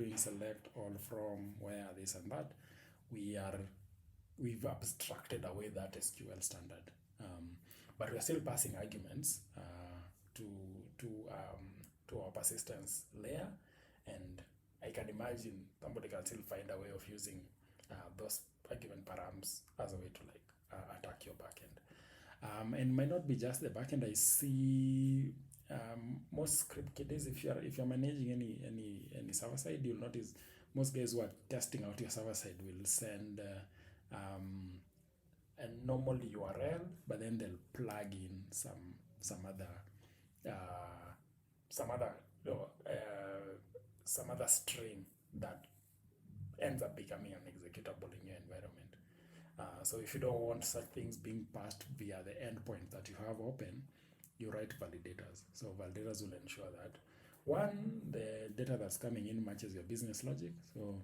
doing select all from where this and that, we've abstracted away that SQL standard, but we're still passing arguments to to um, to our persistence layer, and I can imagine somebody can still find a way of using those argument params as a way to like attack your backend. And might not be just the backend. I see most script kiddies, if you're managing any server side, you'll notice most guys who are testing out your server side will send a normal URL, but then they'll plug in some other uh, some other you know, some other string that ends up becoming an executable in your environment. So if you don't want such things being passed via the endpoint that you have open, you write validators. So validators will ensure that one, the data that's coming in matches your business logic. So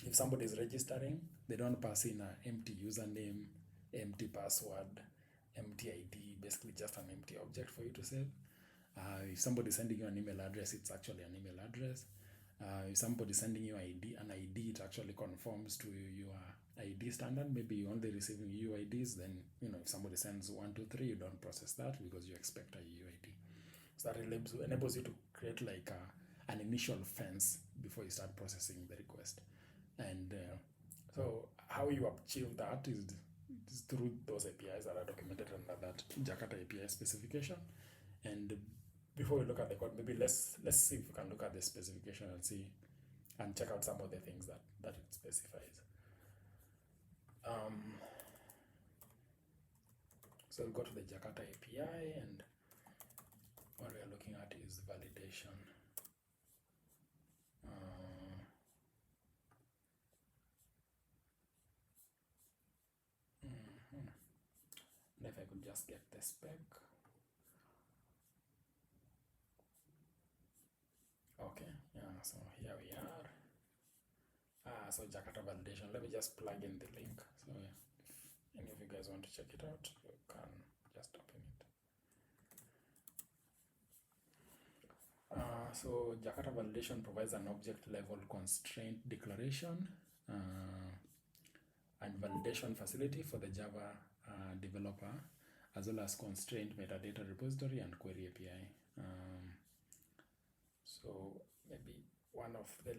if somebody is registering, they don't pass in an empty username, empty password, empty ID, basically just an empty object for you to save. If somebody is sending you an email address, it's actually an email address. If somebody is sending you an ID, it actually conforms to your ID standard. Maybe you're only receiving UIDs, then if somebody sends 1, 2, 3, you don't process that because you expect a UID. So that enables you to create like an initial fence before you start processing the request. And so how you achieve that is through those APIs that are documented under that Jakarta API specification. And before we look at the code, maybe let's see if we can look at the specification and see and check out some of the things that it specifies. So we'll go to the Jakarta API, and what we are looking at is validation. And if I could just get the spec. Okay, yeah, so here we are. So Jakarta validation, let me just plug in the link. So yeah, if any of you guys want to check it out, you can just open it. So Jakarta validation provides an object level constraint declaration and validation facility for the Java developer, as well as constraint metadata repository and query API. So maybe one of the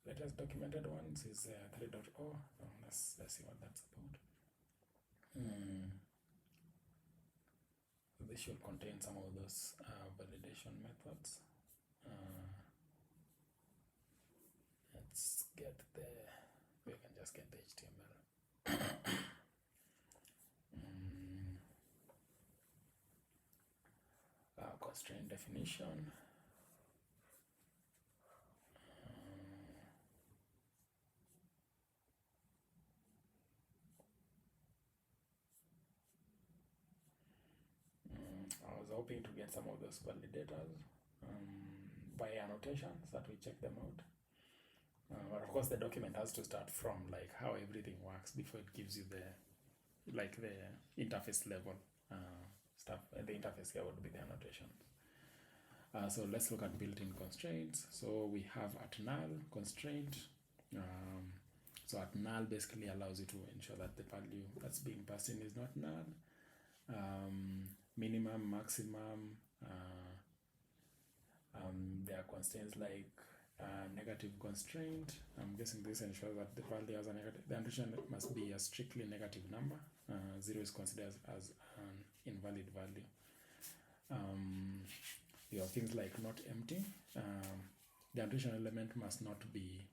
latest documented ones is 3.0. So let's see what that's about. So this should contain some of those validation methods. Let's get we can just get the HTML. Constraint definition. I was hoping to get some of those validators by annotations that we check them out. But of course, the document has to start from like how everything works before it gives you the interface level stuff. The interface here would be the annotations. So let's look at built-in constraints. So we have at null constraint. So at null basically allows you to ensure that the value that's being passed in is not null. Minimum, maximum. There are constraints like negative constraint. I'm guessing this ensures that the value has a negative. The annotation must be a strictly negative number. 0 is considered as an invalid value. You have things like not empty. The annotation element must not be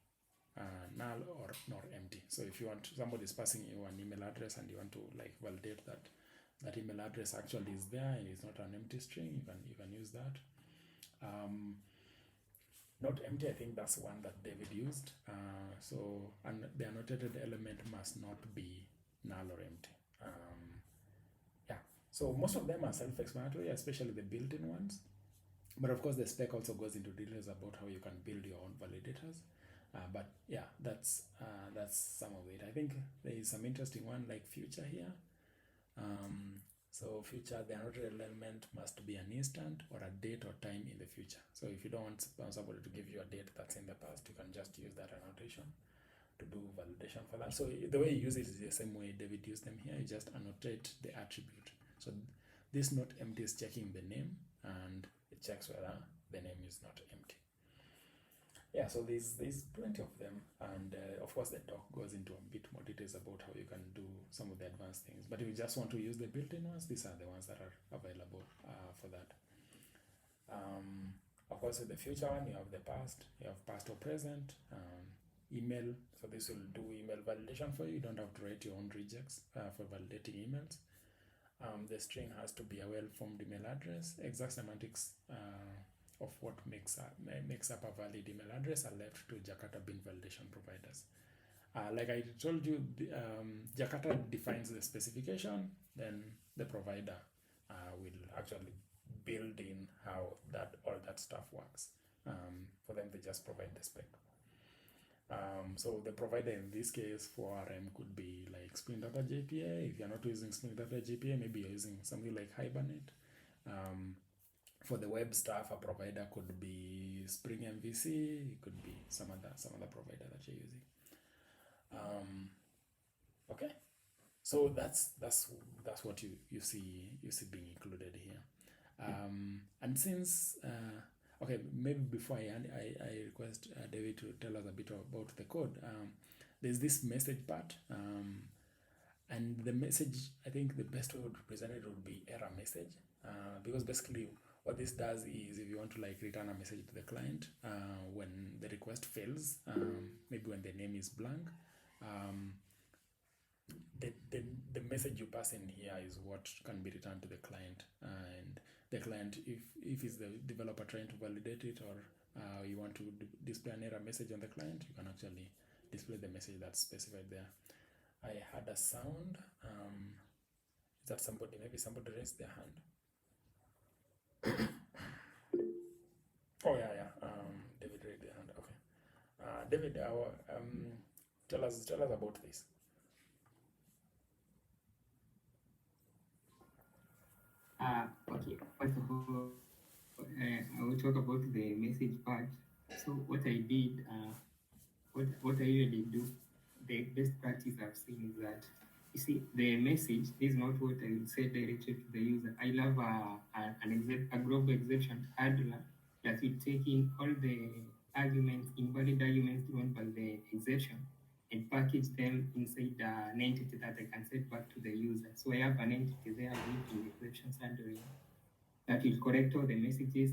null or nor empty. So if you want, somebody is passing you an email address and you want to like validate that email address actually is there and it's not an empty string, you can use that. Not empty, I think that's one that David used. And the annotated element must not be null or empty. So most of them are self-explanatory, especially the built-in ones. But of course, the spec also goes into details about how you can build your own validators. But yeah, that's some of it. I think there is some interesting one like future here. So future, the annotated element must be an instant or a date or time in the future. So if you don't want somebody to give you a date that's in the past, you can just use that annotation to do validation for that. So the way you use it is the same way David used them here. You just annotate the attribute. So this not empty is checking the name, and it checks whether the name is not empty. Yeah, so there's plenty of them, and of course the doc goes into a bit more details about how you can do some of the advanced things. But if you just want to use the built-in ones, these are the ones that are available for that. Of course, with the future one, you have the past, you have past or present, email. So this will do email validation for you. You don't have to write your own regex for validating emails. The string has to be a well-formed email address. Exact semantics of what makes up a valid email address are left to Jakarta bin validation providers. Like I told you, Jakarta defines the specification, then the provider will actually build in how all that stuff works. For them, they just provide the spec. So the provider in this case for RM could be like Spring Data JPA. If you're not using Spring Data JPA, maybe you're using something like Hibernate. For the web stuff, a provider could be Spring MVC. It could be some other provider that you're using. Okay, so that's what you see being included here. And since okay, maybe before I request David to tell us a bit about the code. There's this message part, and the message, I think the best way to represent it would be error message, because basically what this does is if you want to like return a message to the client when the request fails, maybe when the name is blank, the message you pass in here is what can be returned to the client, and the client, if it's the developer trying to validate it, or you want to display an error message on the client, you can actually display the message that's specified there. I had a sound. Is that somebody? Maybe somebody raised their hand. Oh yeah. David raised their hand. Okay. David, tell us about this. Okay. First of all, I will talk about the message part. So what I did, what I usually do, the best practice I've seen is that, you see, the message is not what I would say directly to the user. I love a global exception handler that will take in all the arguments, invalid arguments thrown by the exception, and package them inside an entity that I can set back to the user. So I have an entity there linked to the exceptions handling that will correct all the messages,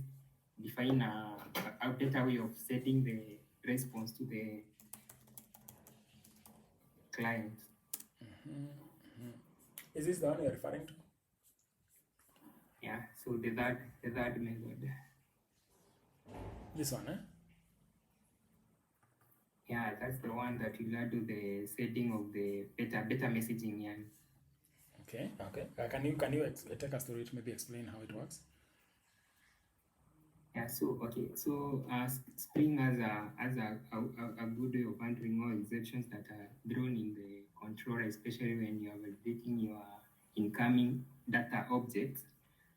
define a better way of setting the response to the client. Is this the one you're referring to? Yeah, so the third method. This one, eh? Yeah, that's the one that will do the setting of the better messaging. Yeah. Okay. Can you take us through it? Maybe explain how it works. Yeah. So okay. So Spring has a good way of handling all exceptions that are thrown in the controller, especially when you are validating your incoming data objects.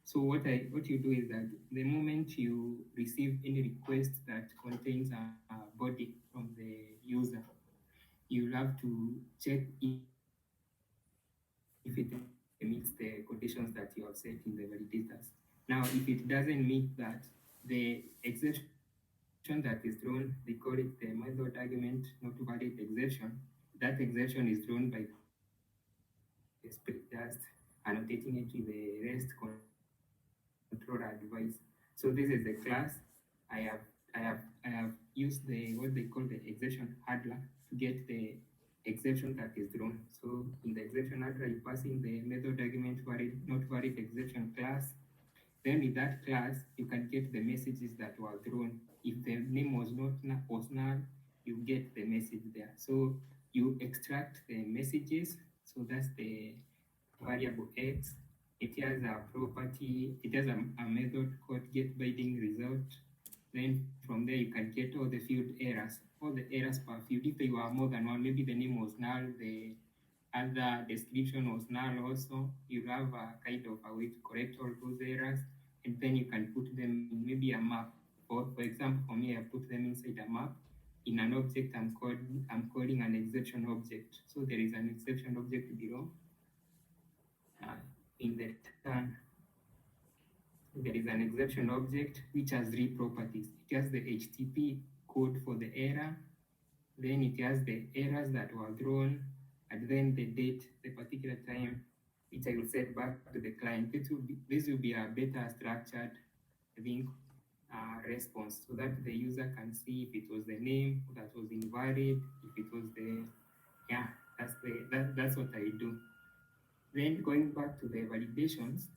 So what you do is that the moment you receive any request that contains a body from the user, you'll have to check if it meets the conditions that you have set in the validators. Now, if it doesn't meet that, the exception that is thrown, they call it the method argument not valid exception. That exception is thrown by the spec, just annotating it to the REST controller device. So this is the class. I have used the what they call the exception handler to get the exception that is thrown. So in the exception handler, you pass in the method argument valid, not valid exception class. Then with that class, you can get the messages that were thrown. If the name was null, you get the message there. So you extract the messages. So that's the variable x. It has a property, it has a method called getBindingResult. Then from there you can get all the field errors per field. If they were more than one, maybe the name was null, the other description was null also. You have a kind of a way to correct all those errors, and then you can put them in maybe a map. For example, for me, I put them inside a map in an object I'm calling an exception object. So there is an exception object below. In the return, there is an exception object which has three properties. It has the HTTP code for the error, then it has the errors that were thrown, and then the date, the particular time, which I will set back to the client. This will be a better structured, I think, response, so that the user can see if it was the name that was invalid, if it was the, yeah, that's what I do. Then going back to the validations,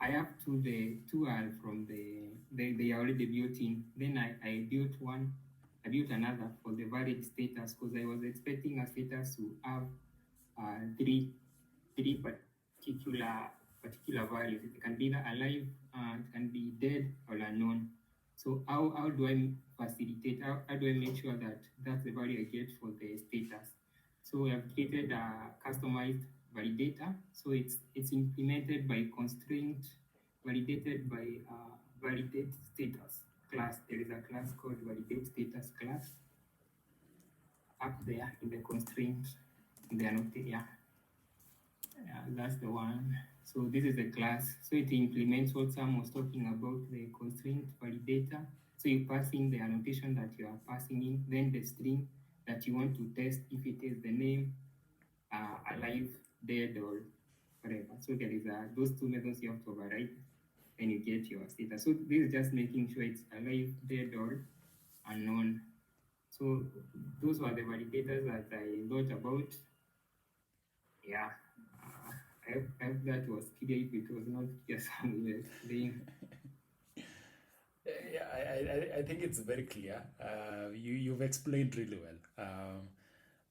I have two are from they are already built in. Then I built one, I built another for the valid status, because I was expecting a status to have three particular values. It can be either alive, it can be dead or unknown. So how do I facilitate? How do I make sure that that's the value I get for the status? So we have created a customized validator. So it's implemented by constraint, validated by validate status class. There is a class called validate status class up there in the constraint. They are not there. Yeah, that's the one. So this is the class. So it implements what Sam was talking about, the constraint validator. So you pass in the annotation that you are passing in, then the string that you want to test, if it is the name, alive, dead, or whatever. So there is those two methods you have to override, and you get your status. So this is just making sure it's alive, dead, or unknown. So those were the validators that I thought about. Yeah. I hope that was clear. If it was not clear, some will explain. Yeah, I think it's very clear. You've explained really well.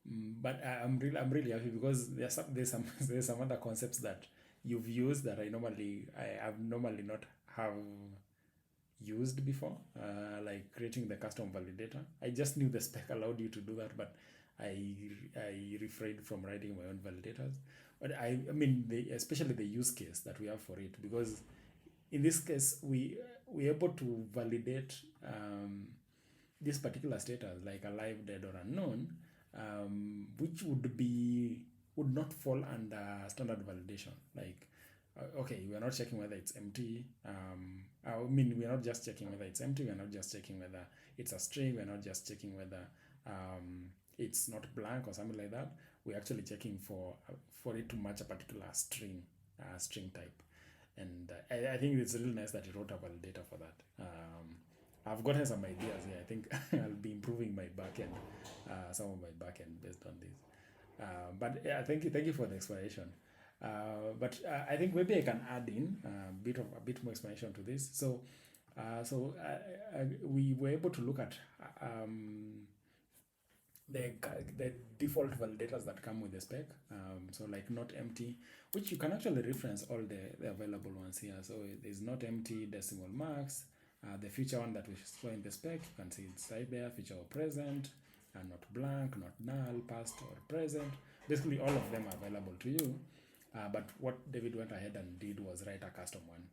But I'm really happy because there's some other concepts that you've used that I've normally not have used before, like creating the custom validator. I just knew the spec allowed you to do that, but I refrained from writing my own validators. But I mean, especially the use case that we have for it, because in this case we're able to validate this particular status, like alive, dead, or unknown, which would not fall under standard validation. Like, okay, we are not checking whether it's empty. I mean, we are not just checking whether it's empty. We are not just checking whether it's a string. We are not just checking whether it's not blank or something like that. We're actually checking for it to match a particular string type. And I think it's really nice that you wrote a validator for that. I've gotten some ideas here. I think I'll be improving my backend, some of my backend based on this. But yeah, thank you for the explanation. But I think maybe I can add in a bit more explanation to this. So we were able to look at the default validators that come with the spec. So like not empty, which you can actually reference all the available ones here. So there's not empty, decimal marks. The feature one that we saw in the spec, you can see it's right there, feature or present, and not blank, not null, past or present. Basically all of them are available to you. But what David went ahead and did was write a custom one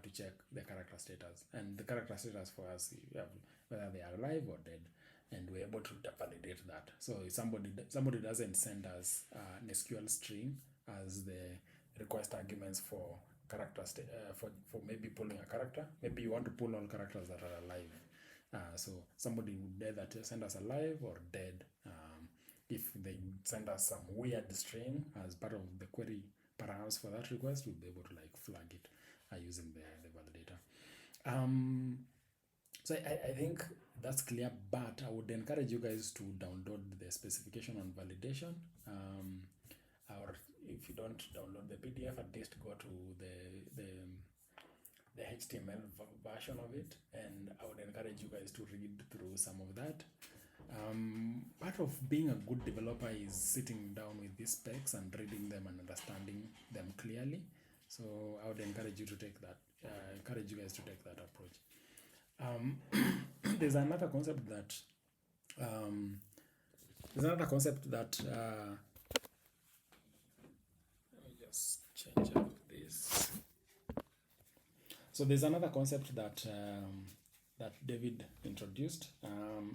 to check the character status. And the character status for us, we have whether they are alive or dead. And we're able to validate that. So if somebody doesn't send us an SQL string as the request arguments for characters, for maybe pulling a character, maybe you want to pull all characters that are alive. So somebody would either send us alive or dead. If they send us some weird string as part of the query parameters for that request, we'll be able to like flag it using the validator. So I think that's clear, but I would encourage you guys to download the specification on validation. Or if you don't download the PDF, at least go to the HTML version of it, and I would encourage you guys to read through some of that. Part of being a good developer is sitting down with these specs and reading them and understanding them clearly. So I would encourage you to take that. Encourage you guys to take that approach. There's another concept that Um, there's another concept that let me just change up this. So there's another concept that David introduced,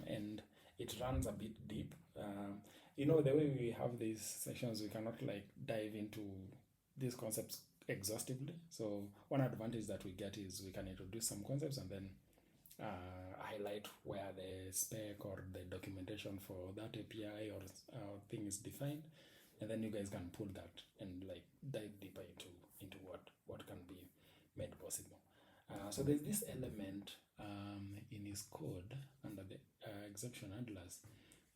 and it runs a bit deep. The way we have these sessions, we cannot like dive into these concepts exhaustively. So one advantage that we get is we can introduce some concepts and then highlight where the spec or the documentation for that API or thing is defined, and then you guys can pull that and like dive deeper into what can be made possible. So there's this element in his code under the exception handlers,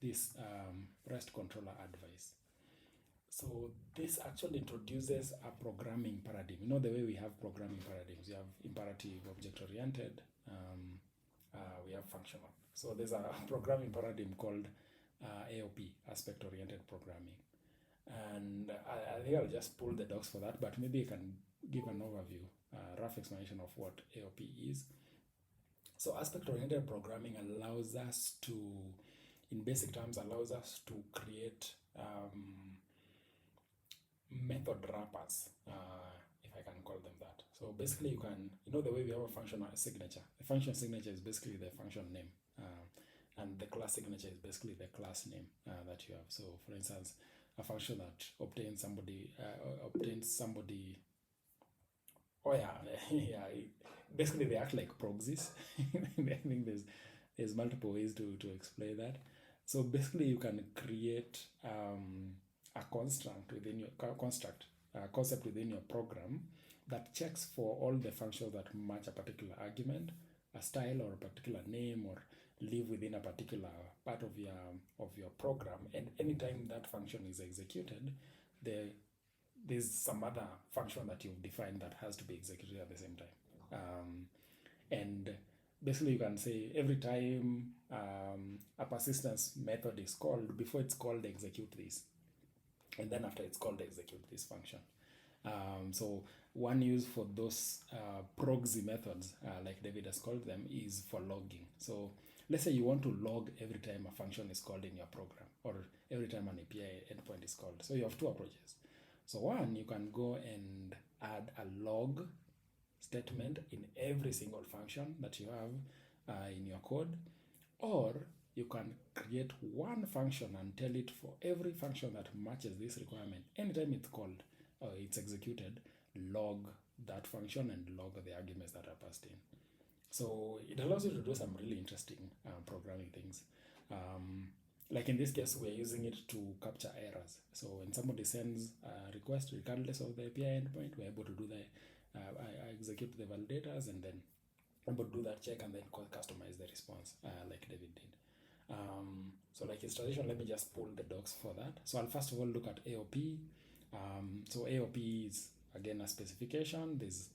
this REST controller advice. So this actually introduces a programming paradigm. You know the way we have programming paradigms. You have imperative, object-oriented. We have functional. So there's a programming paradigm called AOP, aspect-oriented programming. And I think I'll just pull the docs for that, but maybe I can give an overview, rough explanation of what AOP is. So aspect-oriented programming allows us to, in basic terms, allows us to create method wrappers, if I can call them that. So basically you can, the way we have a function signature. The function signature is basically the function name. And the class signature is basically the class name that you have. So for instance, a function that obtains somebody, oh yeah, yeah, basically they act like proxies. I think there's multiple ways to explain that. So basically you can create a construct within your concept within your program that checks for all the functions that match a particular argument, a style or a particular name, or live within a particular part of your program. And anytime that function is executed, there's some other function that you've defined that has to be executed at the same time. And basically you can say every time a persistence method is called, before it's called, execute this, and then after it's called, execute this function. So one use for those proxy methods, like David has called them, is for logging. So let's say you want to log every time a function is called in your program, or every time an API endpoint is called. So you have two approaches. So one, you can go and add a log statement in every single function that you have in your code, or you can create one function and tell it for every function that matches this requirement. Anytime it's called or it's executed, log that function and log the arguments that are passed in. So it allows you to do some really interesting programming things. Like in this case, we're using it to capture errors. So when somebody sends a request, regardless of the API endpoint, we're able to do I execute the validators and then able to do that check and then customize the response like David did. So like installation, let me just pull the docs for that. So I'll first of all look at AOP. So AOP is again a specification. There's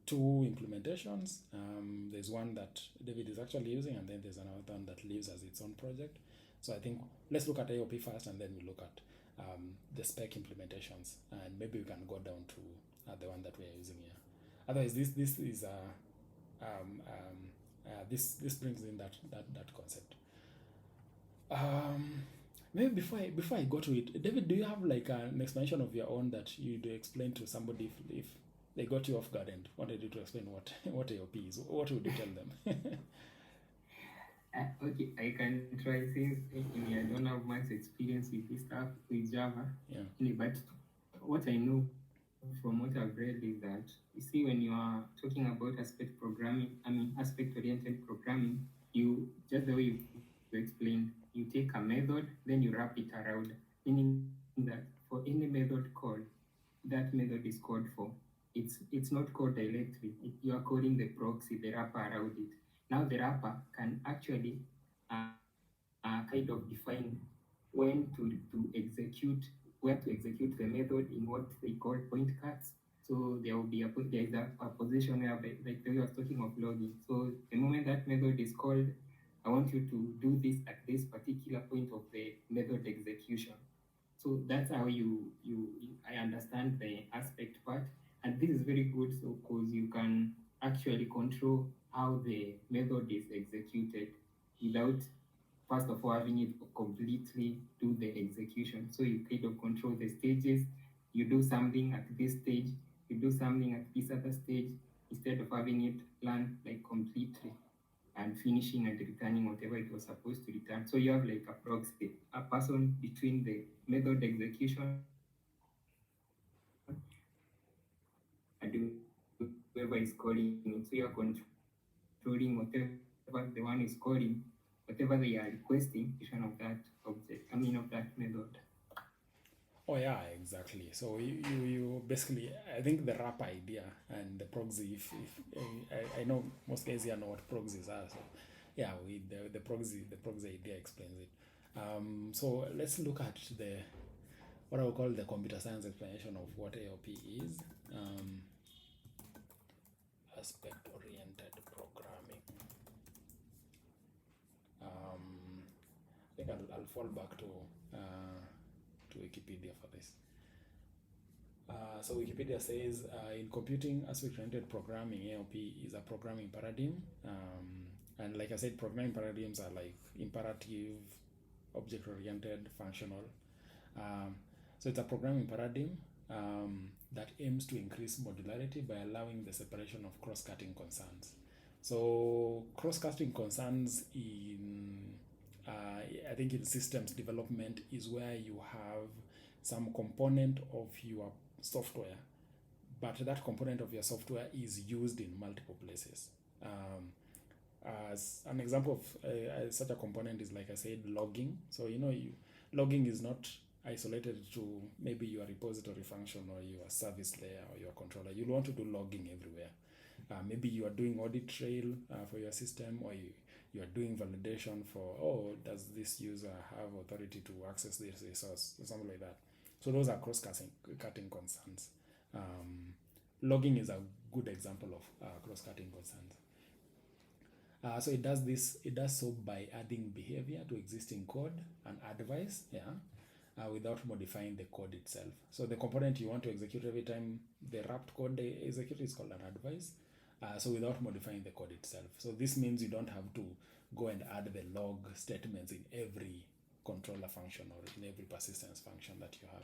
two implementations. There's one that David is actually using, and then there's another one that lives as its own project. So I think let's look at AOP first, and then we look at the spec implementations, and maybe we can go down to the one that we are using here. Otherwise, this is this brings in that concept. Maybe before I go to it, David, do you have like an explanation of your own that you do explain to somebody if they got you off guard and wanted you to explain what AOP is? What would you tell them? Okay, I can try since I don't have much experience with this stuff with Java. Yeah. But what I know from what I've read is that you see when you are talking about aspect-oriented programming, you just the way you explained, you take a method, then you wrap it around, meaning that for any method call, that method is called for. It's not called directly. You are calling the proxy, the wrapper around it. Now the wrapper can actually kind of define when to execute, where to execute the method in what they call point cuts. So there is a position where, like the way I was talking of logging. So the moment that method is called, I want you to do this at this particular point of the method execution. So that's how I understand the aspect part. And this is very good because you can actually control how the method is executed without first of all having it completely do the execution. So you kind of control the stages. You do something at this stage, you do something at this other stage, instead of having it learn like completely and finishing and returning whatever it was supposed to return. So you have like a proxy, a person between the method execution and whoever is calling it. So you're controlling whatever the one is calling, whatever they are requesting, execution of that object, of that method. Oh yeah, exactly. So you basically, I think the wrap idea and the proxy. If I know most guys here know what proxies are, so yeah, the proxy idea explains it. So let's look at the what I would call the computer science explanation of what AOP is. Aspect-oriented programming. I think I'll fall back to Wikipedia for this. So Wikipedia says in computing, aspect-oriented programming, AOP is a programming paradigm. And like I said, programming paradigms are like imperative, object-oriented, functional. So it's a programming paradigm that aims to increase modularity by allowing the separation of cross-cutting concerns. So cross-cutting concerns I think in systems development is where you have some component of your software, but that component of your software is used in multiple places. As an example of such a component is, like I said, logging. So logging is not isolated to maybe your repository function or your service layer or your controller. You'll want to do logging everywhere. Maybe you are doing audit trail for your system, or you are doing validation for, does this user have authority to access this resource, or something like that. So those are cross-cutting concerns. Logging is a good example of cross-cutting concerns. So it does so by adding behavior to existing code and advice, without modifying the code itself. So the component you want to execute every time the wrapped code they execute is called an advice. So without modifying the code itself. So this means you don't have to go and add the log statements in every controller function or in every persistence function that you have.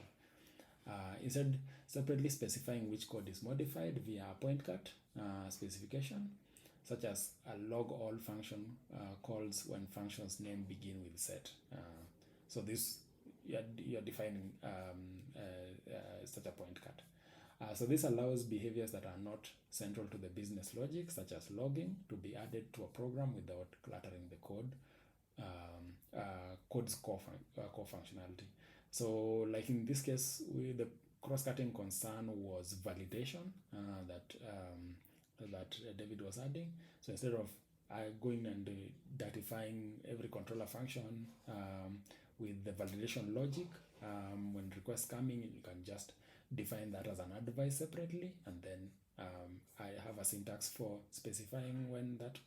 Instead, separately specifying which code is modified via a point cut specification, such as a log all function calls when function's name begin with set. So this you're defining such a point cut. So this allows behaviors that are not central to the business logic, such as logging, to be added to a program without cluttering the code's core functionality. So like in this case, the cross-cutting concern was validation that David was adding. So instead of going and datifying every controller function with the validation logic, when requests coming, you can just define that as an advice separately, and then I have a syntax for specifying when that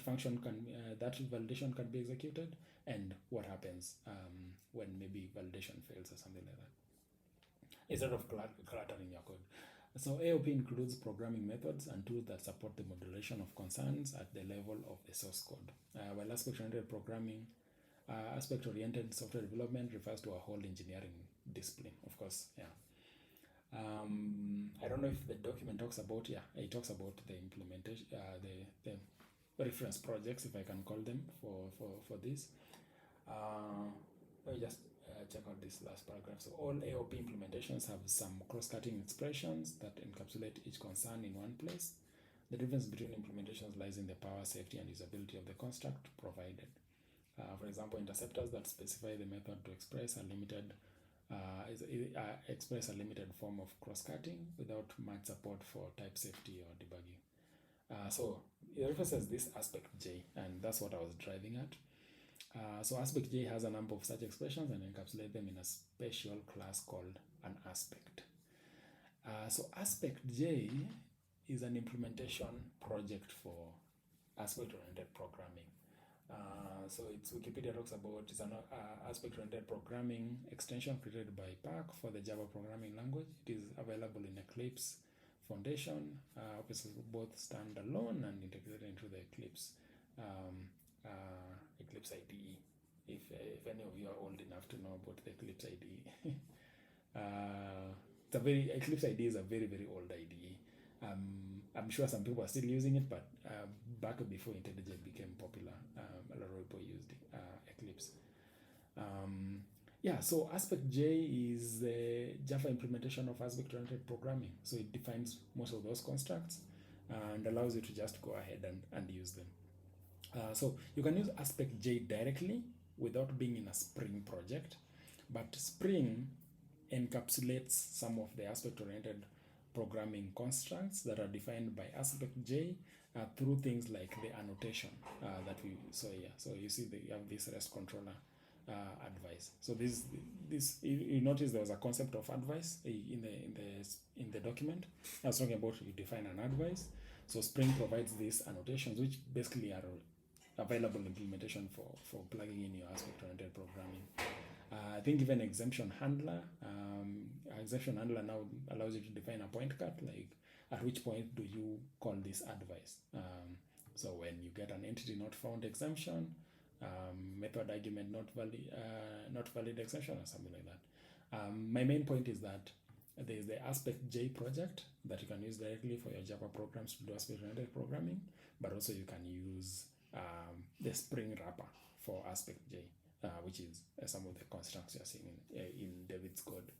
function that validation can be executed, and what happens when maybe validation fails or something like that, instead of cluttering your code. So AOP includes programming methods and tools that support the modulation of concerns at the level of the source code. While aspect-oriented programming, aspect-oriented software development refers to a whole engineering discipline, of course. I don't know if the document talks about, it talks about the implementation, the reference projects, if I can call them, for this. Let me just check out this last paragraph. So all AOP implementations have some cross-cutting expressions that encapsulate each concern in one place. The difference between implementations lies in the power, safety, and usability of the construct provided. For example, interceptors that specify the method to express a limited form of cross-cutting without much support for type safety or debugging. So it references this AspectJ, and that's what I was driving at. So AspectJ has a number of such expressions and encapsulate them in a special class called an aspect. So AspectJ is an implementation project for aspect-oriented programming. So it's Wikipedia talks about it's an aspect-oriented programming extension created by PAC for the Java programming language. It is available in Eclipse Foundation, both standalone and integrated into the Eclipse Eclipse IDE. If any of you are old enough to know about the Eclipse IDE. Eclipse IDE is a very, very old IDE. I'm sure some people are still using it, but back before IntelliJ became popular, a lot of people used Eclipse. So AspectJ is the Java implementation of aspect-oriented programming. So it defines most of those constructs and allows you to just go ahead and use them. So you can use AspectJ directly without being in a Spring project, but Spring encapsulates some of the aspect-oriented programming constructs that are defined by AspectJ through things like the annotation that we saw here. So you see you have this REST controller advice. So this you notice there was a concept of advice in the document. I was talking about you define an advice. So Spring provides these annotations, which basically are available implementation for plugging in your aspect-oriented programming. I think even exemption handler now allows you to define a point cut, like at which point do you call this advice. So when you get an entity not found exemption, method argument not valid exception, or something like that. My main point is that there is the AspectJ project that you can use directly for your Java programs to do aspect-oriented programming, but also you can use the Spring wrapper for AspectJ, which is some of the constructs you're seeing in David's code.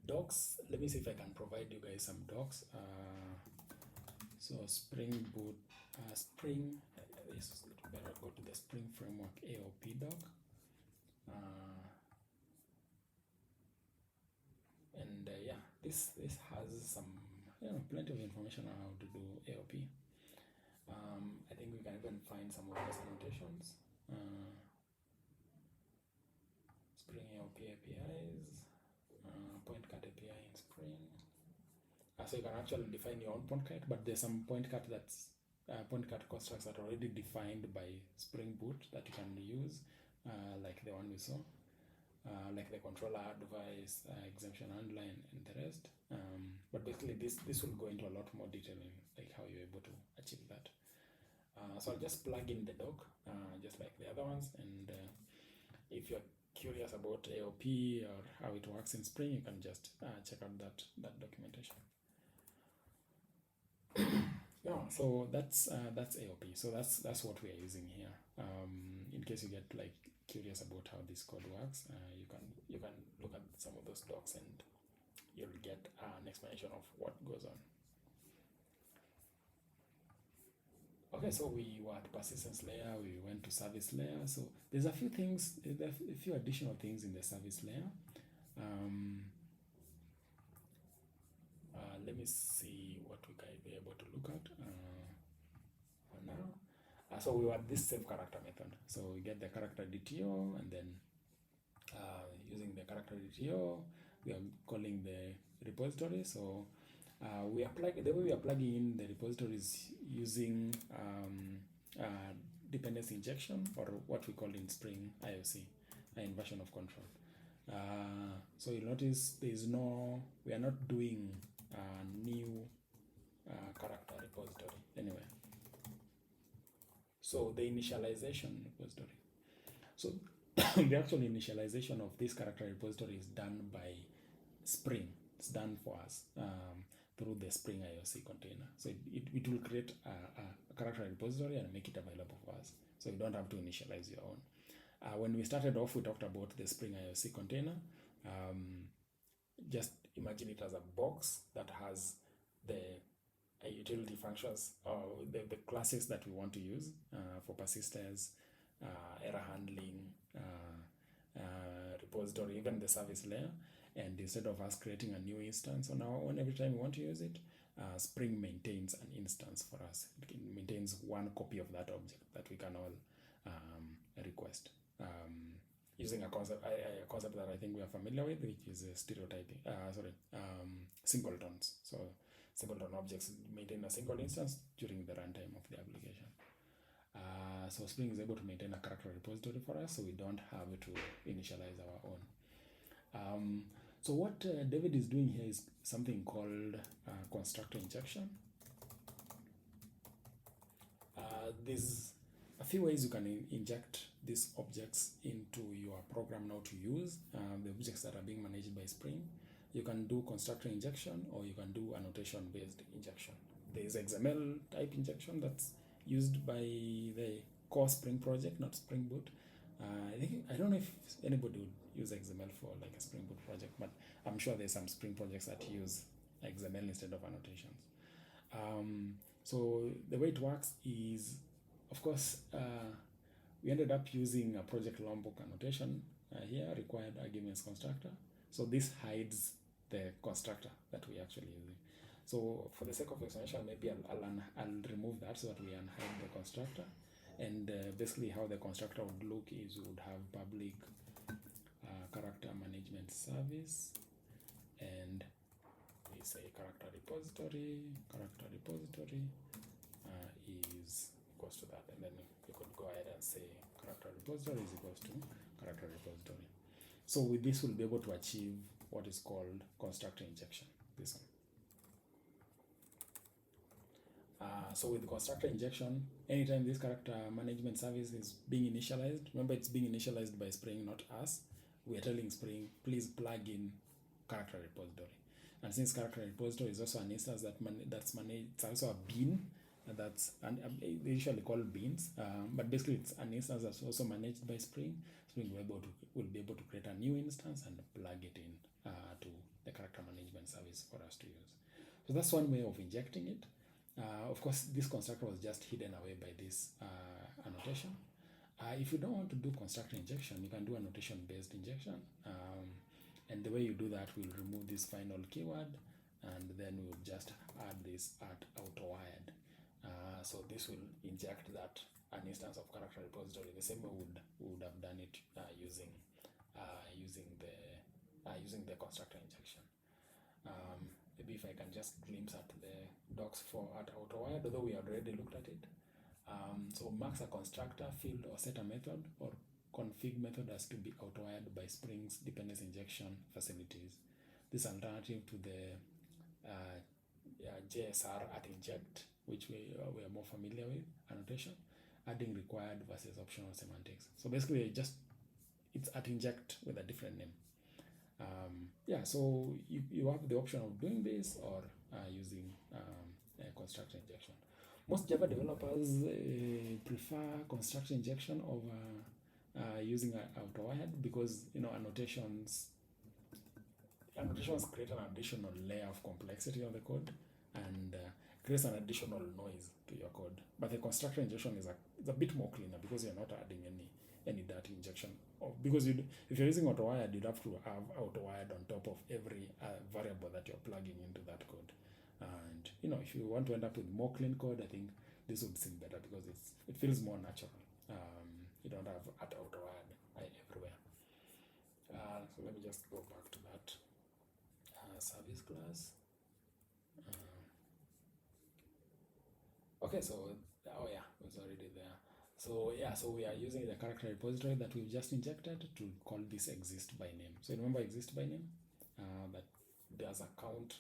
Docs, let me see if I can provide you guys some docs. So Spring Boot, this better go to the Spring Framework AOP doc. This has some plenty of information on how to do AOP. I think we can even find some of those annotations. Spring AOP APIs, point cut API in Spring. So you can actually define your own point cut, but there's some point cut constructs that are already defined by Spring Boot that you can use, like the one we saw, like the controller advice, exemption handler, and the rest. But basically, this will go into a lot more detail in like how you're able to achieve that. So I'll just plug in the doc, just like the other ones, and if you're curious about AOP or how it works in Spring, you can just check out that documentation. So that's AOP. So that's what we are using here. In case you get like curious about how this code works, you can look at some of those docs and you'll get an explanation of what goes on. Okay, so we were at persistence layer, we went to service layer. So there's a few things, a few additional things in the service layer. Let me see what we can be able to look at for now. So we want this save character method. So we get the character DTO, and then using the character DTO, we are calling the repository. So the way we are plugging in the repositories using dependency injection, or what we call in Spring IOC, inversion of control. So you'll notice we are not doing a new character repository anyway. So the initialization repository. So the actual initialization of this character repository is done by Spring. It's done for us through the Spring IOC container. So it will create a character repository and make it available for us. So you don't have to initialize your own. When we started off, we talked about the Spring IOC container. Just imagine it as a box that has the utility functions or the classes that we want to use for persistence, error handling, repository, even the service layer. And instead of us creating a new instance on our own every time we want to use it, Spring maintains an instance for us. It maintains one copy of that object that we can all request. Using a concept that I think we are familiar with, which is stereotyping. Singletons. So singleton objects maintain a single instance during the runtime of the application. So Spring is able to maintain a character repository for us, so we don't have to initialize our own. So what David is doing here is something called constructor injection. there's a few ways you can inject these objects into your program now to use the objects that are being managed by Spring. You can do constructor injection, or you can do annotation based injection. There is XML type injection that's used by the core Spring project, not Spring Boot. I don't know if anybody would use XML for like a Spring Boot project, but I'm sure there's some Spring projects that use XML instead of annotations. So the way it works is, of course, we ended up using a project Lombok annotation here, required arguments constructor. So this hides the constructor that we actually using. So for the sake of explanation, maybe I'll remove that so that we unhide the constructor. And basically how the constructor would look is we would have public character management service, and we say character repository is equals to that, and then you could go ahead and say character repository is equals to character repository. So with this, we'll be able to achieve what is called constructor injection, this one. So with constructor injection, anytime this character management service is being initialized, remember it's being initialized by Spring, not us. We are telling Spring, please plug in character repository. And since character repository is also an instance that's managed, it's also a bean, they usually call beans, but basically it's an instance that's also managed by Spring. Spring will be able to create a new instance and plug it in to the character management service for us to use. So that's one way of injecting it. Of course, this constructor was just hidden away by this annotation. If you don't want to do constructor injection, you can do annotation-based injection. And the way you do that, we'll remove this final keyword, and then we'll just add this at autowired. So this will inject an instance of character repository the same way we would have done it using the constructor injection. Maybe if I can just glimpse at the docs for at autowired, although we already looked at it. So marks a constructor, field, or set a method, or config method as to be autowired by Spring's dependency injection facilities. This alternative to the JSR at inject, which we are more familiar with, annotation, adding required versus optional semantics. So basically, it's at inject with a different name. So you have the option of doing this or using constructor injection. Most Java developers prefer constructor injection over using autowired, because annotations create an additional layer of complexity on the code and creates an additional noise to your code. But the constructor injection is a bit more cleaner, because you're not adding any data injection. Because if you're using autowired, you'd have to have autowired on top of every variable that you're plugging into that code. And if you want to end up with more clean code, I think this would seem better, because it feels more natural. You don't have at autowired everywhere. So let me just go back to that service class. Okay, so it was already there. So we are using the character repository that we've just injected to call this exist by name. So remember exist by name, that does a count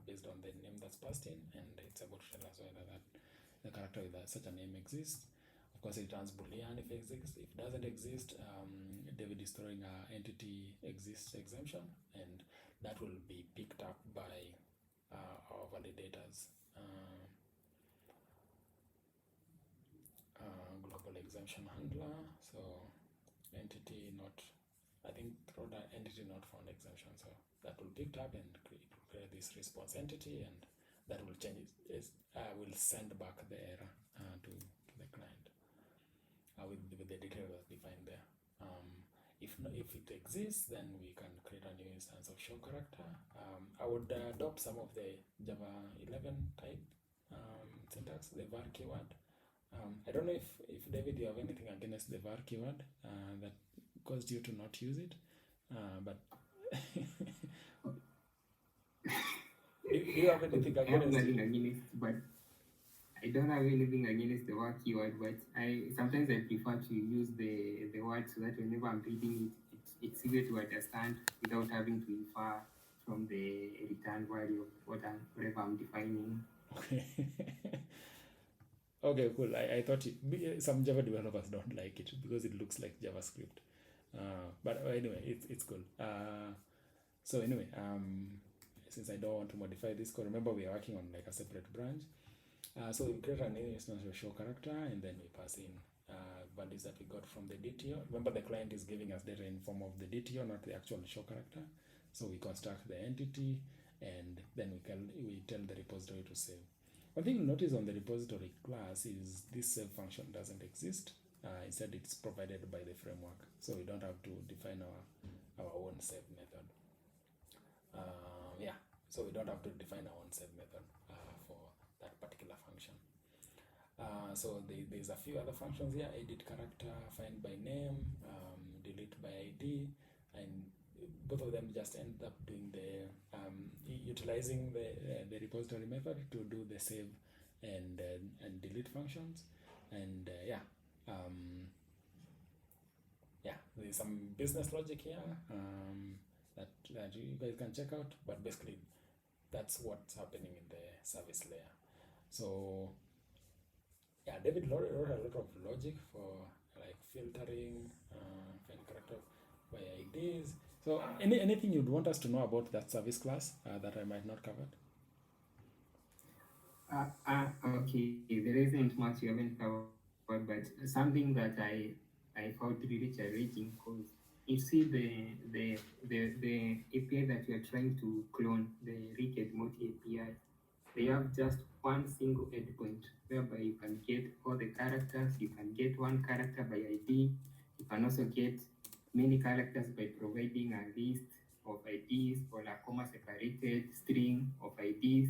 based on the name that's passed in, and it's able to tell us whether that the character with such a name exists. Of course, it returns Boolean if it exists. If it doesn't exist, David is throwing an entity exists exemption, and that will be picked up by our validators. Global exemption handler. So entity not, I think throw that entity not found exemption. So that will pick up and create this response entity, and that will change it. Will send back the error to the client with the details that's defined there. If it exists, then we can create a new instance of show character. I would adopt some of the Java 11 type syntax, the var keyword. I don't know if David, you have anything against the var keyword that caused you to not use it, but do you have anything against it? I have nothing against, but I don't have anything against the var keyword, but sometimes I prefer to use the word, so that whenever I'm reading it, it's easier to understand without having to infer from the return value of whatever I'm defining. Okay. Okay, cool. I thought some Java developers don't like it because it looks like JavaScript. But anyway, it's cool. So anyway, since I don't want to modify this code, remember we are working on like a separate branch. So we create a new instance of show character, and then we pass in values that we got from the DTO. Remember, the client is giving us data in form of the DTO, not the actual show character. So we construct the entity, and then we tell the repository to save. One thing you'll notice on the repository class is this save function doesn't exist. Instead, it's provided by the framework, so we don't have to define our own save method. Yeah, so we don't have to define our own save method for that particular function. So there's a few other functions here: edit character, find by name, delete by ID, and both of them just end up doing the utilizing the repository method to do the save and delete functions. And yeah, there's some business logic here that you guys can check out, but basically that's what's happening in the service layer. So yeah, David wrote a lot of logic for like filtering, find character by IDs. So anything you'd want us to know about that service class that I might not covered? Okay, there isn't much you haven't covered, but something that I found really challenging, because you see the API that you're trying to clone, the Rick and Morty API, they have just one single endpoint whereby you can get all the characters. You can get one character by ID. You can also get many characters by providing a list of IDs or a comma separated string of IDs.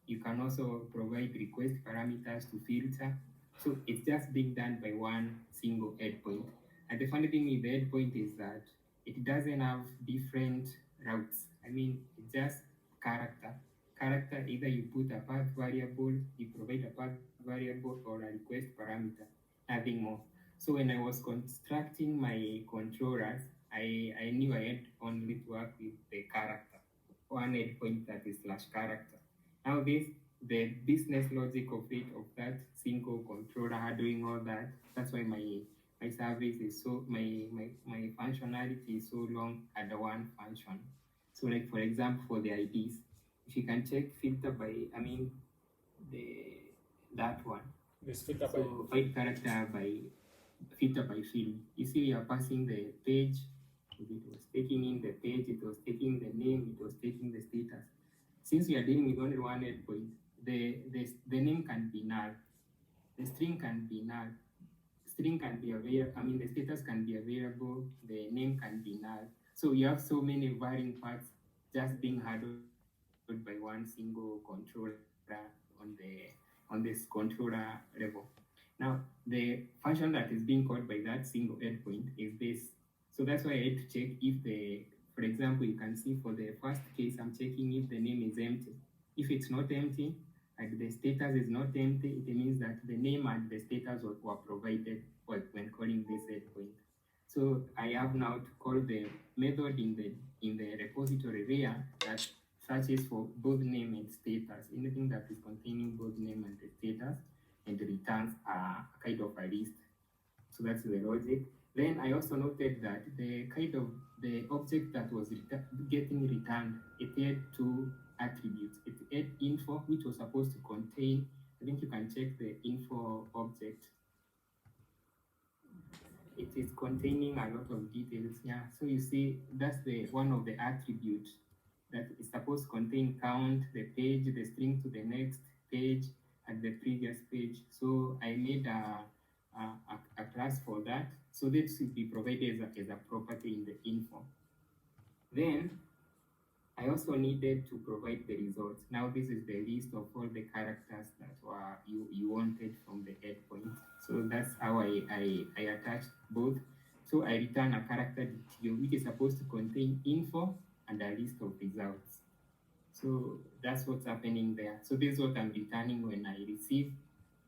You can also provide request parameters to filter. So it's just being done by one single endpoint. And the funny thing with the endpoint is that it doesn't have different routes. I mean, it's just character. Character, either you put a path variable, you provide a path variable, or a request parameter, nothing more. So when I was constructing my controllers, I knew I had only to work with the character, one endpoint that is slash character. Now the business logic of it, of that single controller doing all that, that's why my service is so, my functionality is so long at the one function. So like for example, for the IDs, if you can check filter by, I mean, that one. This filter so find character by filter by field. You see, we are passing the page. It was taking in the page, it was taking the name, it was taking the status. Since we are dealing with only one endpoint, the name can be null, the string can be null, string can be available, I mean the status can be available, the name can be null. So you have so many varying parts just being handled by one single controller on this controller level. Now the function that is being called by that single endpoint is this. So that's why I had to check if for example, you can see for the first case, I'm checking if the name is empty. If it's not empty, and the status is not empty, it means that the name and the status were provided when calling this endpoint. So I have now to call the method in the repository layer that searches for both name and status, anything that is containing both name and the status, and returns a kind of a list. So that's the logic. Then I also noted that the object that was getting returned, it had two attributes. It had info, which was supposed to contain, I think you can check the info object. It is containing a lot of details. Yeah, so you see, that's the one of the attributes that is supposed to contain count, the page, the string to the next page, and the previous page. So I made a class for that. So that should be provided as a property in the info. Then I also needed to provide the results. Now this is the list of all the characters that were you wanted from the endpoint. So that's how I attached both. So I return a character DTO, which is supposed to contain info and a list of results. So that's what's happening there. So this is what I'm returning when I receive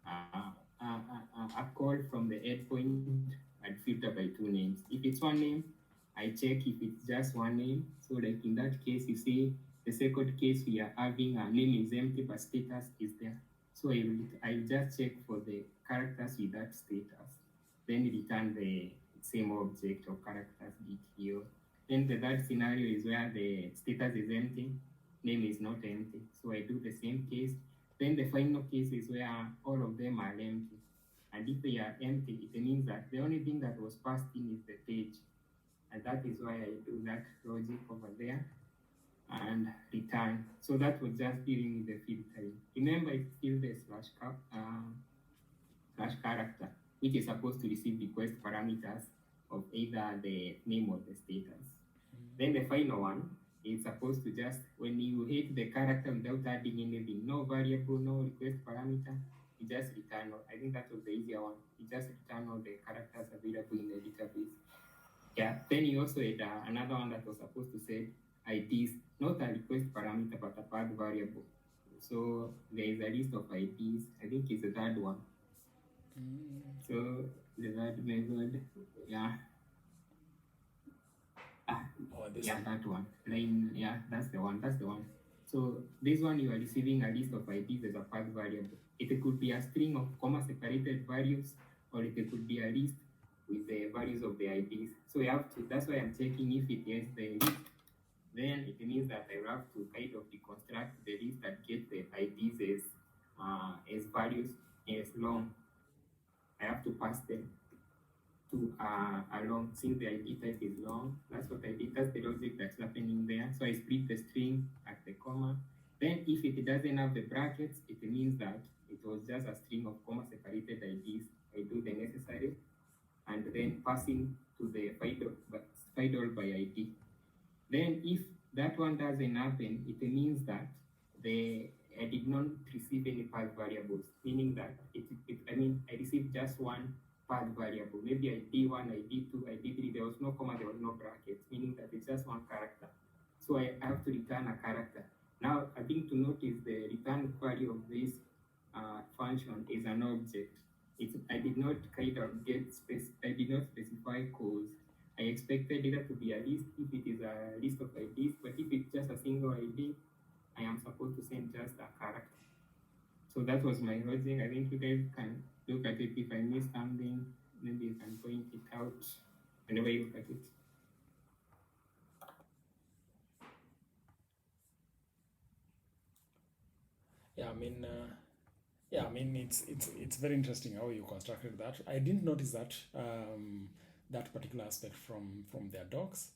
a call from the endpoint and filter by two names. If it's one name, I check if it's just one name. So like in that case, you see the second case we are having a name is empty but status is there. So I'll just check for the characters with that status, then return the same object or characters DTO. Then the third scenario is where the status is empty, name is not empty. So I do the same case. Then the final case is where all of them are empty. And if they are empty, it means that the only thing that was passed in is the page. And that is why I do that logic over there and return. So that was just dealing with the filtering. Remember, it's still the slash character, which is supposed to receive request parameters of either the name or the status. Then the final one is supposed to just, when you hit the character without adding anything, no variable, no request parameter, you just return. I think that was the easier one. You just return all the characters available in the database. Yeah, then you also had another one that was supposed to say IDs, not a request parameter, but a path variable. So there is a list of IDs. I think it's the third one. So the third method, yeah. Yeah, that one. Line, yeah, that's the one. That's the one. So this one, you are receiving a list of IDs as a path variable. It could be a string of comma-separated values, or it could be a list with the values of the IDs. So you have to, that's why I'm checking if it is the list. Then it means that I have to kind of deconstruct the list that gets the IDs as values as long. I have to pass them to along, since the ID type is long. That's what I did. That's the logic that's happening there. So I split the string at the comma. Then if it doesn't have the brackets, it means that it was just a string of comma-separated IDs. I do the necessary, and then passing to the FIDO by ID. Then if that one doesn't happen, it means that I did not receive any path variables, meaning that I received just one path variable. Maybe ID1, ID2, ID3, there was no comma, there was no brackets, meaning that it's just one character. So I have to return a character. Now, a thing to note is the return value of this function is an object. I did not I did not specify cause. I expected it to be a list if it is a list of IDs, but if it's just a single ID, I am supposed to send just a character. So that was my logic. I think you guys can look at it. If I miss something, maybe you can point it out whenever you look at it. Yeah, I mean, it's very interesting how you constructed that. I didn't notice that that particular aspect from their docs.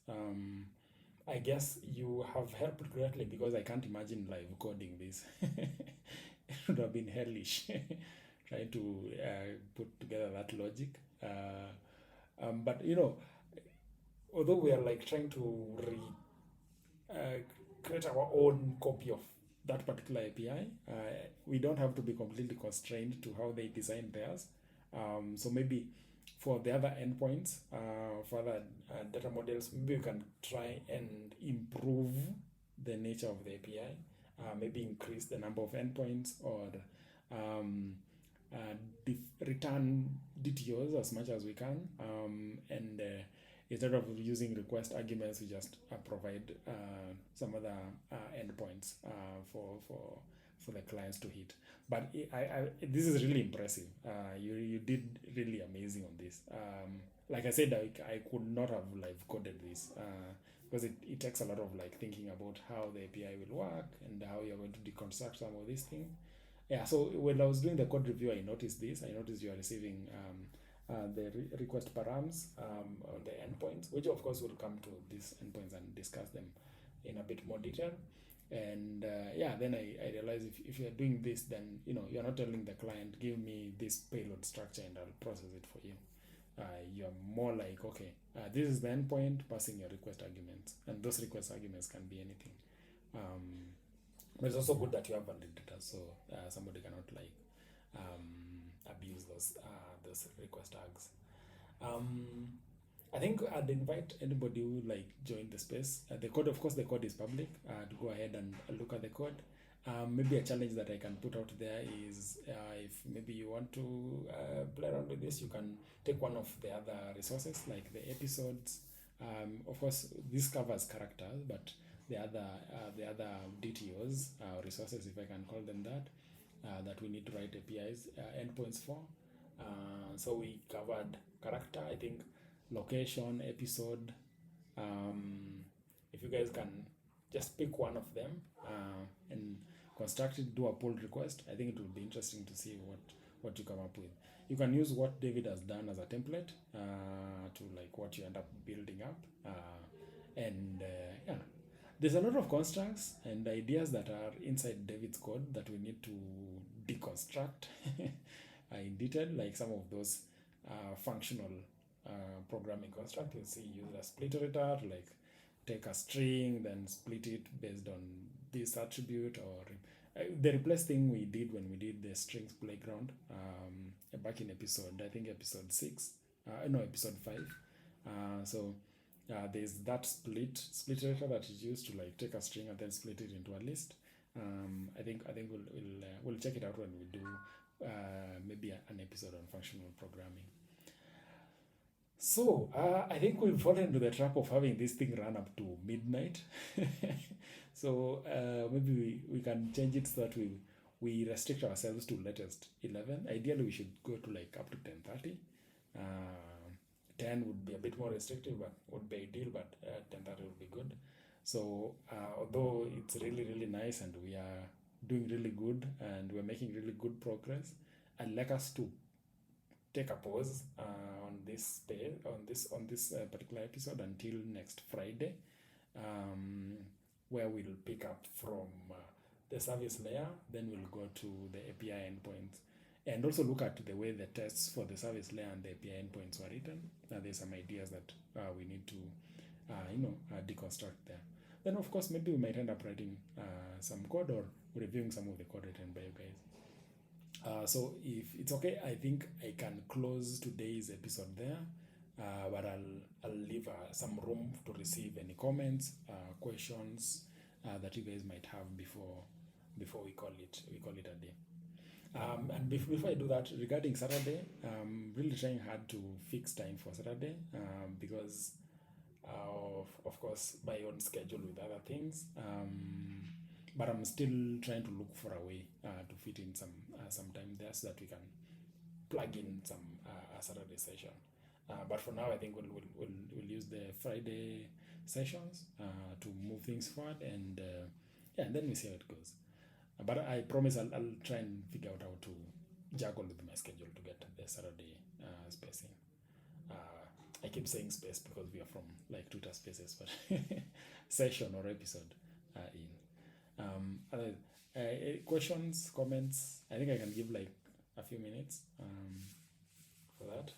I guess you have helped greatly because I can't imagine live coding this. It would have been hellish trying to put together that logic. But although we are like trying to create our own copy of that particular API, we don't have to be completely constrained to how they design theirs. So maybe for the other endpoints, for other data models, maybe you can try and improve the nature of the API, maybe increase the number of endpoints or return DTOs as much as we can, and instead of using request arguments, we just provide some other endpoints for the clients to hit. But this is really impressive. You did really amazing on this. Like I said, I could not have live coded this because it takes a lot of like thinking about how the API will work and how you're going to deconstruct some of these things. Yeah, so when I was doing the code review, I noticed this. I noticed you are receiving the request params on the endpoints, which of course will come to these endpoints and discuss them in a bit more detail. And then I realized if you're doing this, then you're not telling the client, give me this payload structure and I'll process it for you. You're more like, okay, this is the endpoint, passing your request arguments, and those request arguments can be anything. But it's also good that you have validator, so somebody cannot like abuse those request tags. I think I'd invite anybody who like join the space. The code, of course, the code is public. To go ahead and look at the code. Maybe a challenge that I can put out there is if maybe you want to play around with this, you can take one of the other resources like the episodes. Of course, this covers characters, but the other DTOs resources, if I can call them that, that we need to write APIs endpoints for. So we covered character, I think, location, episode. If you guys can just pick one of them and construct it, do a pull request, I think it will be interesting to see what you come up with. You can use what David has done as a template to like what you end up building up. Yeah, there's a lot of constructs and ideas that are inside David's code that we need to deconstruct in detail, like some of those functional programming construct. You'll see use a split iterator, like take a string, then split it based on this attribute, or the replace thing we did when we did the strings playground back in episode 6, episode 5. There's that split iterator that is used to like take a string and then split it into a list. I think we'll check it out when we do maybe an episode on functional programming. So I think we've fallen into the trap of having this thing run up to midnight. So maybe we can change it so that we restrict ourselves to latest 11. Ideally, we should go to like up to 10:30. 10 would be a bit more restrictive, but would be ideal, but 10:30 would be good. So although it's really, really nice and we are doing really good and we're making really good progress, I'd like us to take a pause on this particular episode until next Friday, where we'll pick up from the service layer, then we'll go to the API endpoints, and also look at the way the tests for the service layer and the API endpoints were written. There's some ideas that we need to deconstruct there. Then of course maybe we might end up writing some code or reviewing some of the code written by you guys. So if it's okay, I think I can close today's episode there, but I'll leave some room to receive any comments, questions that you guys might have before we call it a day. And before I do that, regarding Saturday, I'm really trying hard to fix time for Saturday because of course my own schedule with other things. But I'm still trying to look for a way to fit in some time there so that we can plug in some Saturday session. But for now, I think we'll use the Friday sessions to move things forward, and then we see how it goes. But I promise I'll try and figure out how to juggle with my schedule to get the Saturday space in. I keep saying space because we are from like Twitter Spaces, but session or episode in. Questions, comments, I think I can give like a few minutes for that.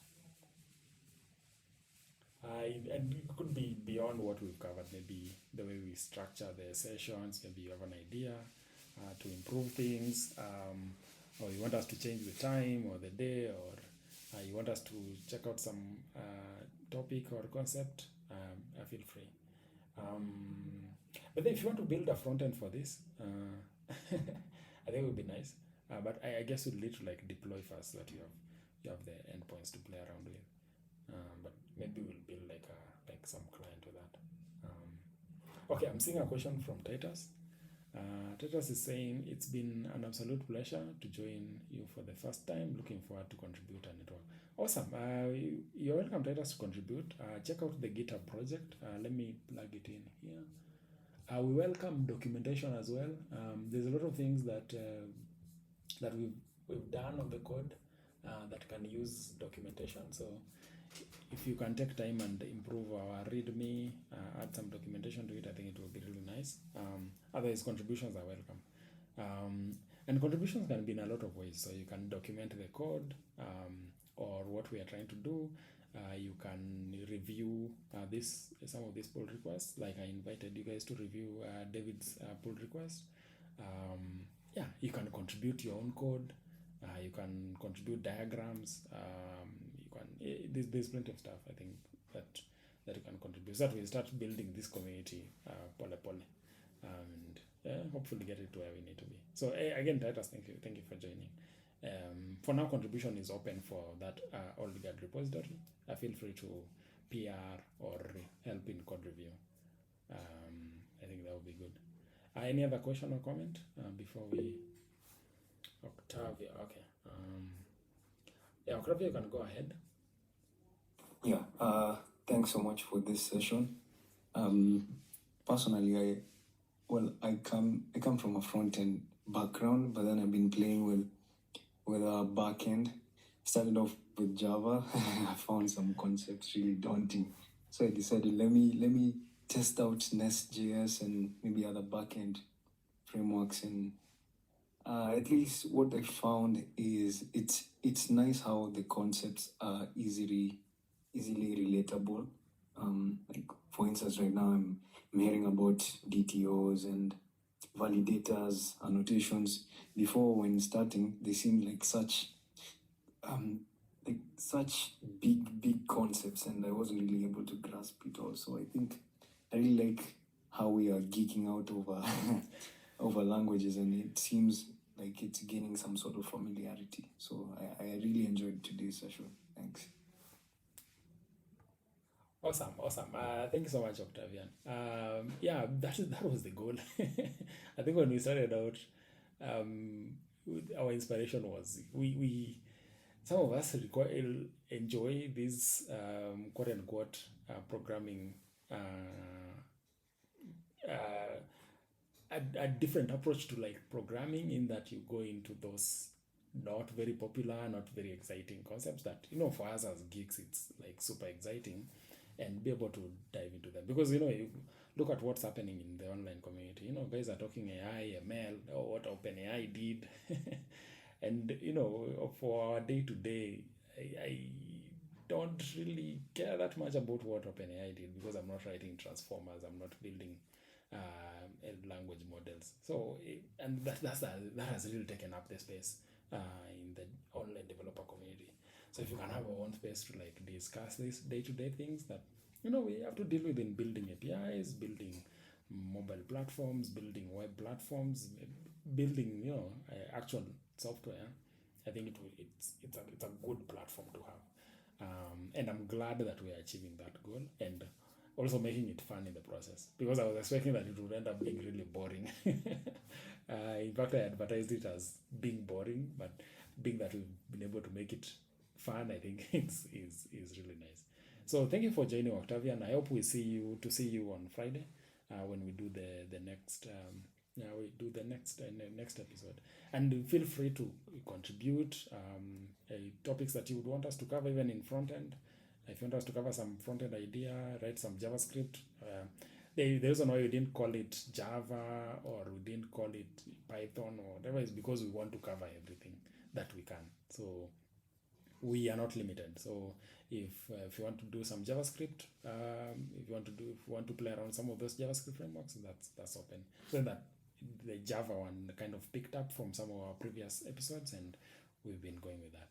And it could be beyond what we've covered, maybe the way we structure the sessions, maybe you have an idea to improve things, or you want us to change the time or the day, or you want us to check out some topic or concept, feel free. But then if you want to build a front end for this, I think it would be nice. But I guess we'll need to like deploy first so that you have the endpoints to play around with. But maybe we'll build like some client with that. Okay, I'm seeing a question from Titus. Titus is saying, it's been an absolute pleasure to join you for the first time. Looking forward to contribute and network. Awesome. You're welcome, Titus, to contribute. Check out the GitHub project. Let me plug it in here. We welcome documentation as well. There's a lot of things that we've done on the code that can use documentation. So if you can take time and improve our README, add some documentation to it, I think it will be really nice. Otherwise, contributions are welcome. And contributions can be in a lot of ways. So you can document the code or what we are trying to do. You can review some of these pull requests. Like I invited you guys to review David's pull request. You can contribute your own code. You can contribute diagrams. There's plenty of stuff I think that you can contribute. So that we start building this community pole, and hopefully get it to where we need to be. So again, Titus, thank you for joining. For now, contribution is open for that OldGuard repository. Feel free to PR or help in code review. I think that would be good. Any other question or comment before we Octavia, okay. Yeah, Octavia, you can go ahead. Yeah, thanks so much for this session. Personally, I come from a front end background, but then I've been playing with a back end. Started off with Java. I found some concepts really daunting, so I decided let me test out Nest.js and maybe other backend frameworks. And at least what I found is it's nice how the concepts are easily relatable. Like for instance, right now I'm hearing about DTOs and validators, annotations. Before, when starting, they seemed like such big concepts, and I wasn't really able to grasp it all. So I think I really like how we are geeking out over over languages, and it seems like it's gaining some sort of familiarity. So I really enjoyed today's session. Thanks. Awesome. Thank you so much, Octavian. Yeah, that was the goal. I think when we started out, our inspiration was we some of us enjoy this quote unquote programming, a different approach to like programming, in that you go into those not very popular, not very exciting concepts that, for us as geeks, it's like super exciting, and be able to dive into them. Because, you look at what's happening in the online community. Guys are talking AI, ML, or what OpenAI did. And, for our day to day, I don't really care that much about what OpenAI did, because I'm not writing transformers, I'm not building language models. So, and that has really taken up the space in the online developer community. So if you can have our own space to like discuss these day-to-day things that we have to deal with in building APIs, building mobile platforms, building web platforms, building actual software, I think it's a good platform to have, and I'm glad that we are achieving that goal, and also making it fun in the process, because I was expecting that it would end up being really boring. In fact, I advertised it as being boring, but being that we've been able to make it fun, I think is really nice. So thank you for joining, Octavian. I hope we see you on Friday when we do the next next episode. And feel free to contribute topics that you would want us to cover, even in front end. If you want us to cover some front end idea, write some JavaScript. The reason why we didn't call it Java, or we didn't call it Python or whatever, is because we want to cover everything that we can. So we are not limited. So if you want to do some JavaScript, if you want to play around some of those JavaScript frameworks, that's open. So that the Java one kind of picked up from some of our previous episodes, and we've been going with that.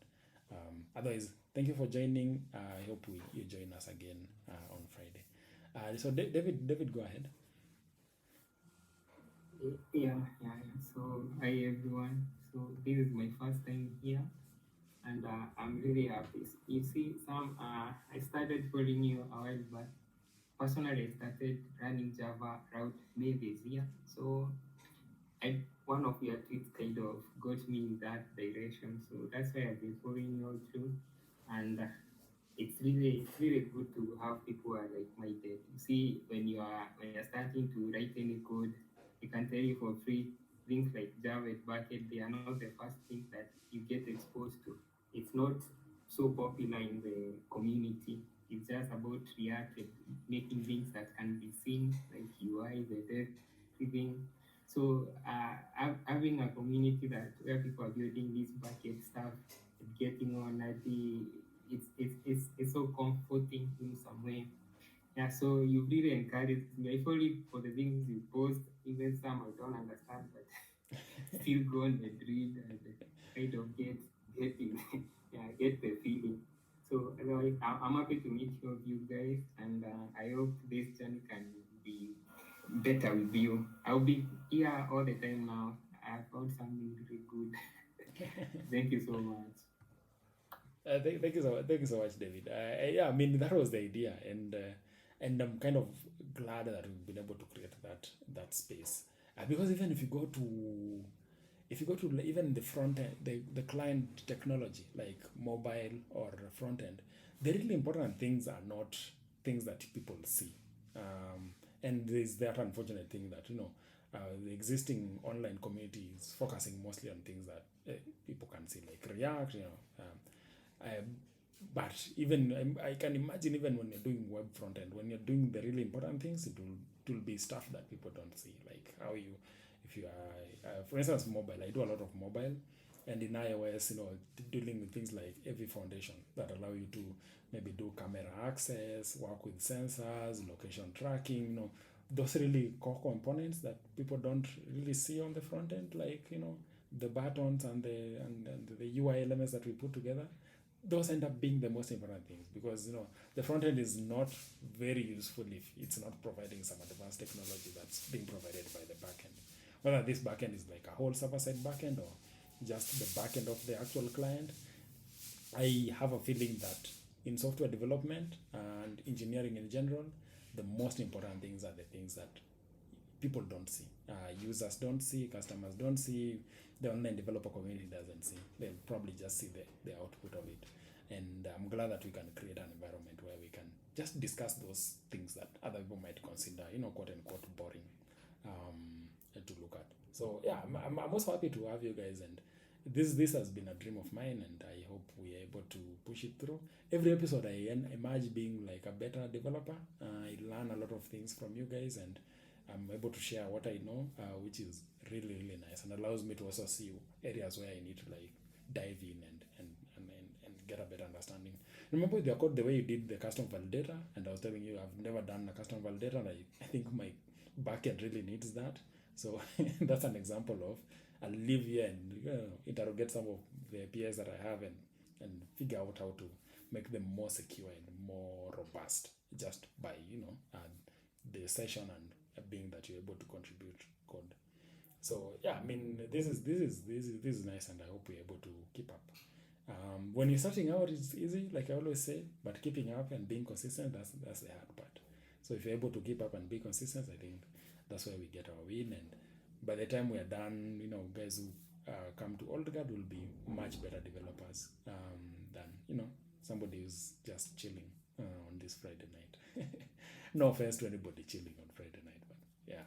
Otherwise, thank you for joining. I hope you join us again on Friday. So David, go ahead. Yeah. So, hi everyone. So, this is my first time here, and I'm really happy. You see, I started following you a while back. Personally, I started running Java route May this year. So, one of your tweets kind of got me in that direction. So, that's why I've been following you all through. And it's really good to have people who are like-minded. You see, when you're starting to write any code, I can tell you for free, things like Java and Bucket, they are not the first things that you get exposed to. It's not so popular in the community. It's just about React and making things that can be seen, like UI, the everything. So having a community that where people are building this bucket stuff and getting on at the it's so comforting in some way. Yeah, so you really encourage me. I follow you for the things you post, even some I don't understand, but still go on and read and kind of get it. Yeah, get the feeling. So anyway, I'm happy to meet you guys, and I hope this journey can be better with you. I'll be here all the time now. I found something really good. Thank you so much. Thank you so much, David. Yeah, I mean, that was the idea, and I'm kind of glad that we've been able to create that space, because even if you go to if you go to even the front end, the client technology like mobile or front end, the really important things are not things that people see. And there's that unfortunate thing that the existing online community is focusing mostly on things that people can see, like React, but even I can imagine, even when you're doing web front end, when you're doing the really important things, it will be stuff that people don't see, like how you, if you are, for instance, mobile. I do a lot of mobile, and in iOS, dealing with things like AV Foundation that allow you to maybe do camera access, work with sensors, location tracking, those really core components that people don't really see on the front end, like the buttons and the UI elements that we put together. Those end up being the most important things, because the front end is not very useful if it's not providing some advanced technology that's being provided by the back end. Whether this back end is like a whole server-side back end or just the back end of the actual client, I have a feeling that in software development and engineering in general, the most important things are the things that people don't see. Users don't see, customers don't see, the online developer community doesn't see. They'll probably just see the output of it. And I'm glad that we can create an environment where we can just discuss those things that other people might consider, quote unquote, boring to look at. So yeah, I'm also happy to have you guys, and this has been a dream of mine, and I hope we are able to push it through. Every episode I emerge being like a better developer. I learn a lot of things from you guys, and I'm able to share what I know, which is really, really nice, and allows me to also see areas where I need to like dive in and get a better understanding. Remember with your code, the way you did the custom validator, and I was telling you I've never done a custom validator, and I think my backend really needs that. So that's an example of I'll live here and interrogate some of the APIs that I have, and figure out how to make them more secure and more robust, just by the session and being that you're able to contribute code. So yeah, I mean, this is nice, and I hope we're able to keep up. When you're starting out, it's easy, like I always say, but keeping up and being consistent, that's the hard part. So if you're able to keep up and be consistent, I think that's where we get our win. And by the time we are done, guys who come to OldGuard will be much better developers than somebody who's just chilling on this Friday night. No offense to anybody chilling on Friday night, but yeah,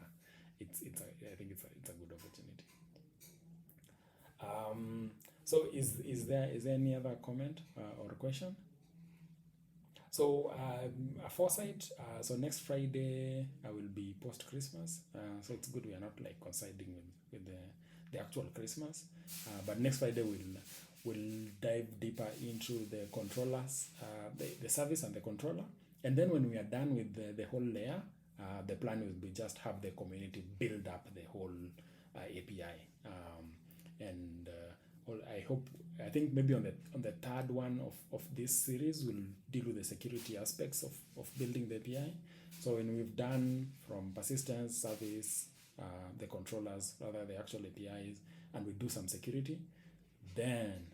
I think it's a good opportunity. So is there any other comment or question? So a foresight. So next Friday I will be post Christmas. So it's good we are not like coinciding with the actual Christmas. But next Friday we'll dive deeper into the controllers, the service and the controller. And then when we are done with the whole layer, the plan will be just have the community build up the whole API. I think maybe on the third one of this series, we'll deal with the security aspects of building the API. So when we've done from persistence, service, the controllers, rather the actual APIs, and we do some security, then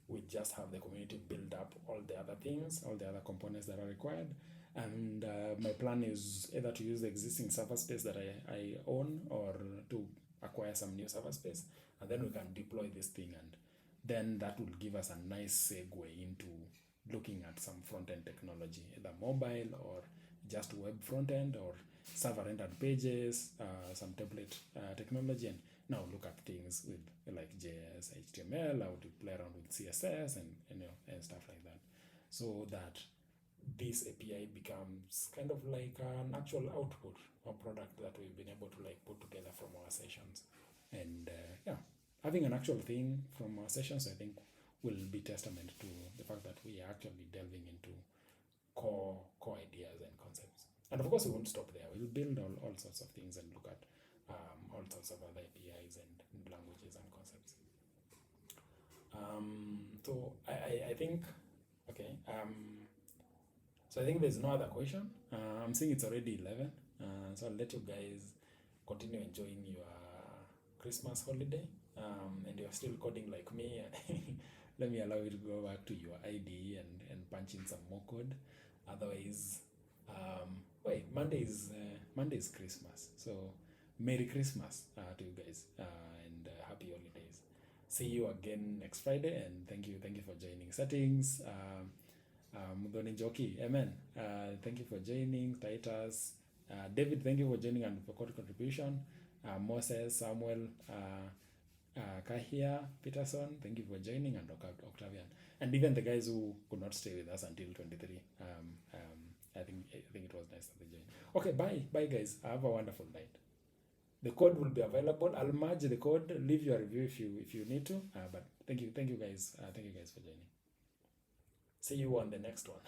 we just have the community build up all the other things, all the other components that are required. And my plan is either to use the existing server space that I own, or to acquire some new server space, and then we can deploy this thing, and then that will give us a nice segue into looking at some front-end technology, either mobile or just web front-end, or server-rendered pages, some template technology, and now look at things with like JS, HTML, how to play around with CSS and stuff like that, so that this API becomes kind of like an actual output or product that we've been able to like put together from our sessions. And having an actual thing from our sessions, I think, will be testament to the fact that we are actually delving into core ideas and concepts. And of course, we won't stop there. We'll build all sorts of things and look at all sorts of other APIs and languages and concepts. So I think, okay. So I think there's no other question. I'm seeing it's already 11. So I'll let you guys continue enjoying your Christmas holiday. And you're still coding like me. Let me allow you to go back to your IDE and punch in some more code. Otherwise, Monday is Christmas. So Merry Christmas to you guys, and happy holidays. See you again next Friday, and thank you for joining. Settings, Mudhoni Joki, amen. Thank you for joining. Titus, David, thank you for joining and for contribution. Moses, Samuel, Kahia, Peterson, thank you for joining, and Octavian, and even the guys who could not stay with us until 23. I think it was nice that they joined. Okay, bye guys. Have a wonderful night. The code will be available. I'll merge the code. Leave your review if you need to. But thank you guys. Thank you guys for joining. See you on the next one.